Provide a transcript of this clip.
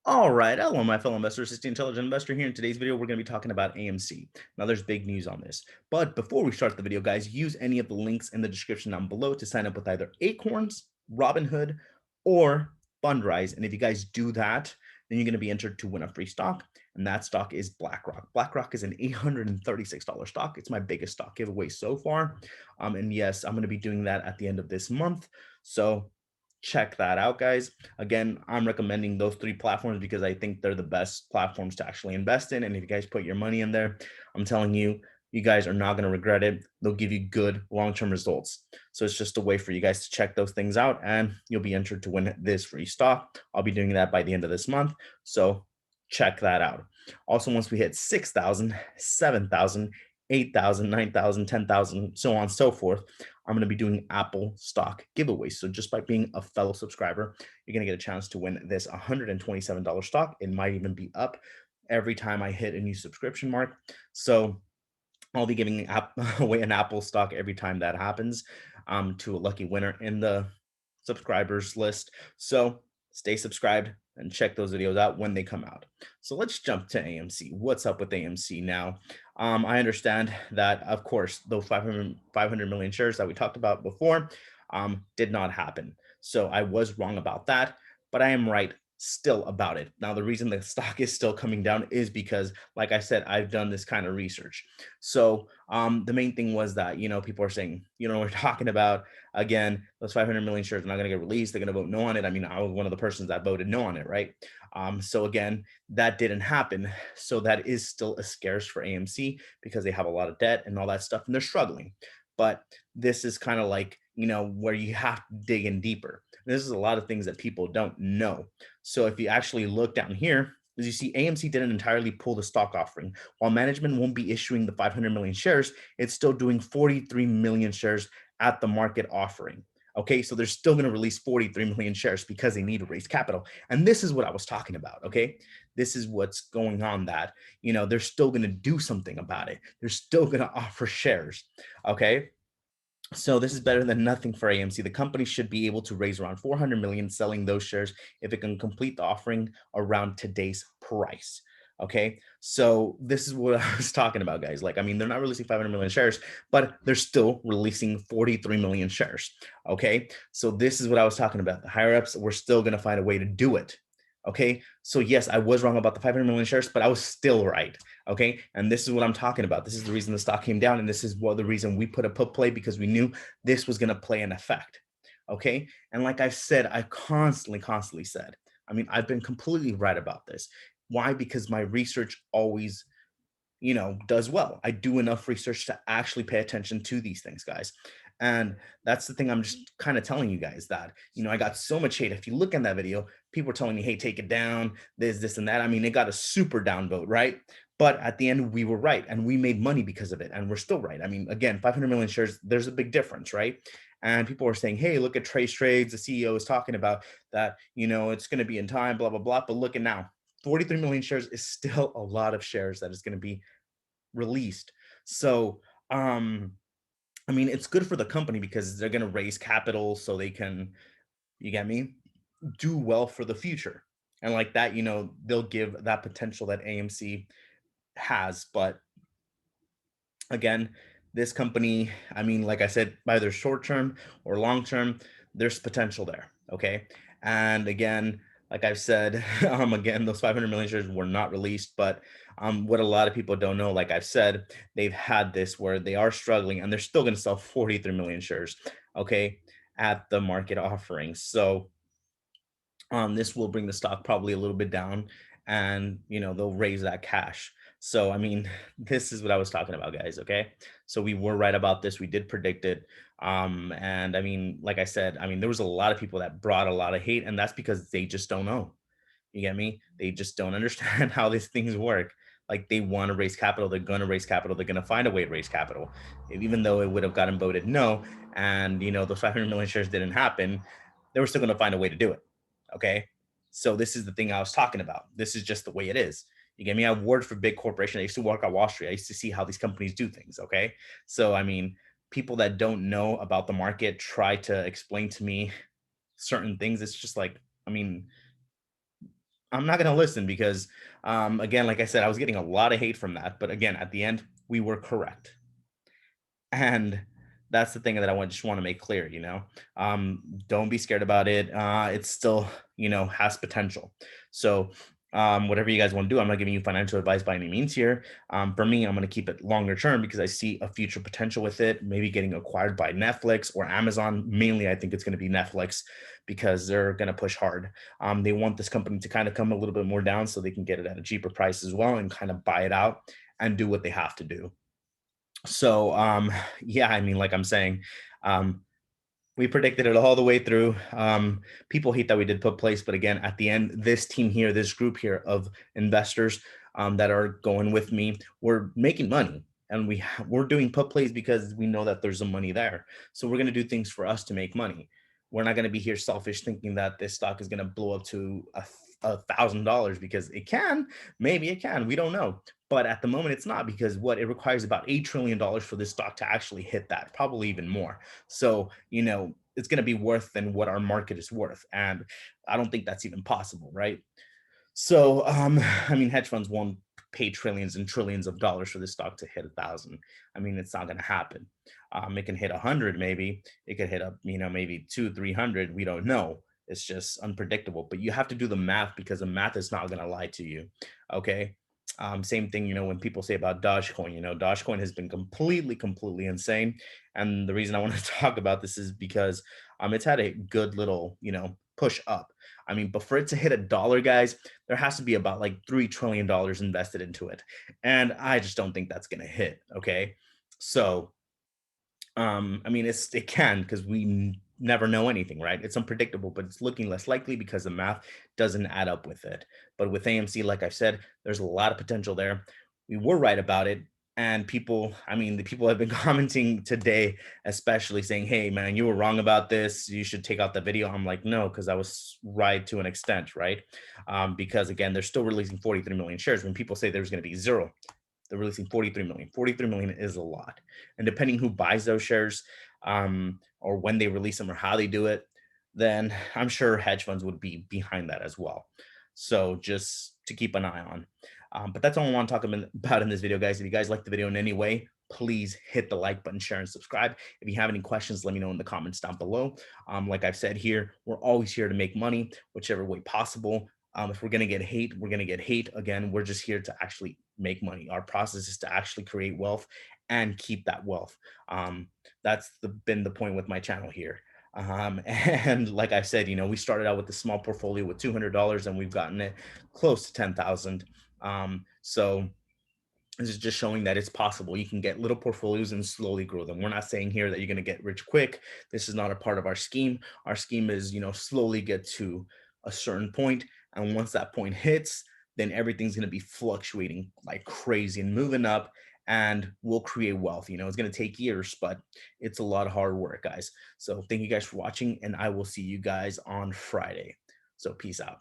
All right, hello, my fellow investors. It's the Intelligent Investor here. In today's video, we're going to be talking about AMC. Now, there's big news on this. But before we start the video, guys, use any of the links in the description down below to sign up with either Acorns, Robinhood, or Fundrise. And if you guys do that, then you're going to be entered to win a free stock. And that stock is BlackRock. BlackRock is an $836 stock. It's my biggest stock giveaway so far. And yes, I'm going to be doing that at the end of this month. So check that out, guys. Again, I'm recommending those three platforms because I think they're the best platforms to actually invest in. And if you guys put your money in there, I'm telling you, you guys are not going to regret it. They'll give you good long-term results. So it's just a way for you guys to check those things out and you'll be entered to win this free stock. I'll be doing that by the end of this month. So check that out. Also, once we hit 6,000, 7,000, 8,000, 9,000, 10,000, so on and so forth, I'm going to be doing Apple stock giveaways. So just by being a fellow subscriber, you're going to get a chance to win this $127 stock. It might even be up every time I hit a new subscription mark. So I'll be giving away an Apple stock every time that happens to a lucky winner in the subscribers list. So stay subscribed and check those videos out when they come out. So let's jump to AMC. What's up with AMC now? I understand that, of course, those 500 million shares that we talked about before did not happen. So I was wrong about that, but I am right still about it. Now, the reason the stock is still coming down is because, like I said, I've done this kind of research. So the main thing was that, people are saying, we're talking about, again, those 500 million shares are not going to get released. They're going to vote no on it. I mean, I was one of the persons that voted no on it, right? So again, that didn't happen. So that is still a scarce for AMC because they have a lot of debt and all that stuff, and they're struggling. But this is kind of like, where you have to dig in deeper. This is a lot of things that people don't know. So if you actually look down here, as you see, AMC didn't entirely pull the stock offering. While management won't be issuing the 500 million shares, it's still doing 43 million shares at the market offering. Okay, so they're still going to release 43 million shares because they need to raise capital. And this is what I was talking about. Okay, this is what's going on, that, they're still going to do something about it. They're still going to offer shares. Okay, so this is better than nothing for AMC. The company should be able to raise around 400 million selling those shares if it can complete the offering around today's price. Okay, so this is what I was talking about, guys. Like, I mean, they're not releasing 500 million shares, but they're still releasing 43 million shares. Okay, so this is what I was talking about. The higher ups, we're still going to find a way to do it. Okay, so yes, I was wrong about the 500 million shares, but I was still right. Okay, and this is what I'm talking about. This is the reason the stock came down, and this is what the reason we put a put play, because we knew this was going to play an effect. Okay, and like I said, I constantly said, I mean, I've been completely right about this. Why? Because my research always, does well. I do enough research to actually pay attention to these things, guys. And that's the thing, I'm just kind of telling you guys that, I got so much hate. If you look in that video, people were telling me, hey, take it down, this, and that. I mean, it got a super downvote, right? But at the end, we were right and we made money because of it. And we're still right. I mean, again, 500 million shares, there's a big difference, right? And people were saying, hey, look at Trace Trades. The CEO is talking about that, it's going to be in time, blah, blah, blah. But look at now, 43 million shares is still a lot of shares that is going to be released. So, I mean, it's good for the company because they're going to raise capital so they can, you get me, do well for the future. And like that, they'll give that potential that AMC has. But again, this company, I mean, like I said, either short term or long term, there's potential there. Okay. And again, like I've said, again, those 500 million shares were not released. But what a lot of people don't know, like I've said, they've had this where they are struggling and they're still going to sell 43 million shares. Okay. At the market offering. So this will bring the stock probably a little bit down, and they'll raise that cash. So I mean, this is what I was talking about, guys. Okay, so we were right about this. We did predict it. And I mean, like I said, I mean, there was a lot of people that brought a lot of hate, and that's because they just don't know. You get me? They just don't understand how these things work. Like, they want to raise capital, they're going to raise capital, they're going to find a way to raise capital, even though it would have gotten voted no, and those 500 million shares didn't happen, they were still going to find a way to do it. Okay, so this is the thing I was talking about. This is just the way it is. You get me? I worked for big corporation. I used to work at Wall Street. I used to see how these companies do things. Okay, so I mean, people that don't know about the market try to explain to me certain things. It's just like, I mean, I'm not going to listen because, again, like I said, I was getting a lot of hate from that. But again, at the end, we were correct. And that's the thing that I just want to make clear, don't be scared about it. It's still, has potential. So, whatever you guys want to do, I'm not giving you financial advice by any means here. For me, I'm going to keep it longer term because I see a future potential with it, maybe getting acquired by Netflix or Amazon. Mainly, I think it's going to be Netflix because they're going to push hard. They want this company to kind of come a little bit more down so they can get it at a cheaper price as well and kind of buy it out and do what they have to do. So, yeah, I mean, like I'm saying, um, we predicted it all the way through. People hate that we did put place, but again, at the end, this team here, this group here of investors that are going with me, we're making money. And we're doing put plays because we know that there's some money there. So we're going to do things for us to make money. We're not going to be here selfish thinking that this stock is going to blow up to $1,000 because it can. Maybe it can. We don't know. But at the moment, it's not because what it requires about $8 trillion for this stock to actually hit that, probably even more. So, it's going to be worth than what our market is worth. And I don't think that's even possible, right? So, I mean, hedge funds won't pay trillions and trillions of dollars for this stock to hit 1,000. I mean, it's not going to happen. It can hit 100, maybe. It could hit up, maybe two, 300. We don't know. It's just unpredictable. But you have to do the math because the math is not going to lie to you. Okay. Same thing, when people say about Dogecoin, Dogecoin has been completely insane. And the reason I want to talk about this is because it's had a good little, push up. I mean, but for it to hit $1, guys, there has to be about like $3 trillion invested into it. And I just don't think that's gonna hit. Okay. So I mean, it can because never know anything, right? It's unpredictable, but it's looking less likely because the math doesn't add up with it. But with AMC, like I said, there's a lot of potential there. We were right about it. And people, I mean, the people have been commenting today, especially saying, "Hey, man, you were wrong about this. You should take out the video." I'm like, no, because I was right to an extent, right? Because again, they're still releasing 43 million shares. When people say there's going to be zero, they're releasing 43 million. 43 million is a lot. And depending who buys those shares, or when they release them or how they do it, then I'm sure hedge funds would be behind that as well. So just to keep an eye on. But that's all I want to talk about in this video, guys. If you guys like the video in any way, please hit the like button, share, and subscribe. If you have any questions, let me know in the comments down below. Like I've said here, we're always here to make money, whichever way possible. If we're going to get hate, we're going to get hate. Again, we're just here to actually make money. Our process is to actually create wealth and keep that wealth. That's been the point with my channel here. And like I said, we started out with a small portfolio with $200 and we've gotten it close to 10,000. So this is just showing that it's possible. You can get little portfolios and slowly grow them. We're not saying here that you're going to get rich quick. This is not a part of our scheme. Our scheme is, slowly get to a certain point, and once that point hits, then everything's going to be fluctuating like crazy and moving up, and we'll create wealth. It's going to take years, but it's a lot of hard work, guys. So thank you guys for watching, and I will see you guys on Friday. So peace out.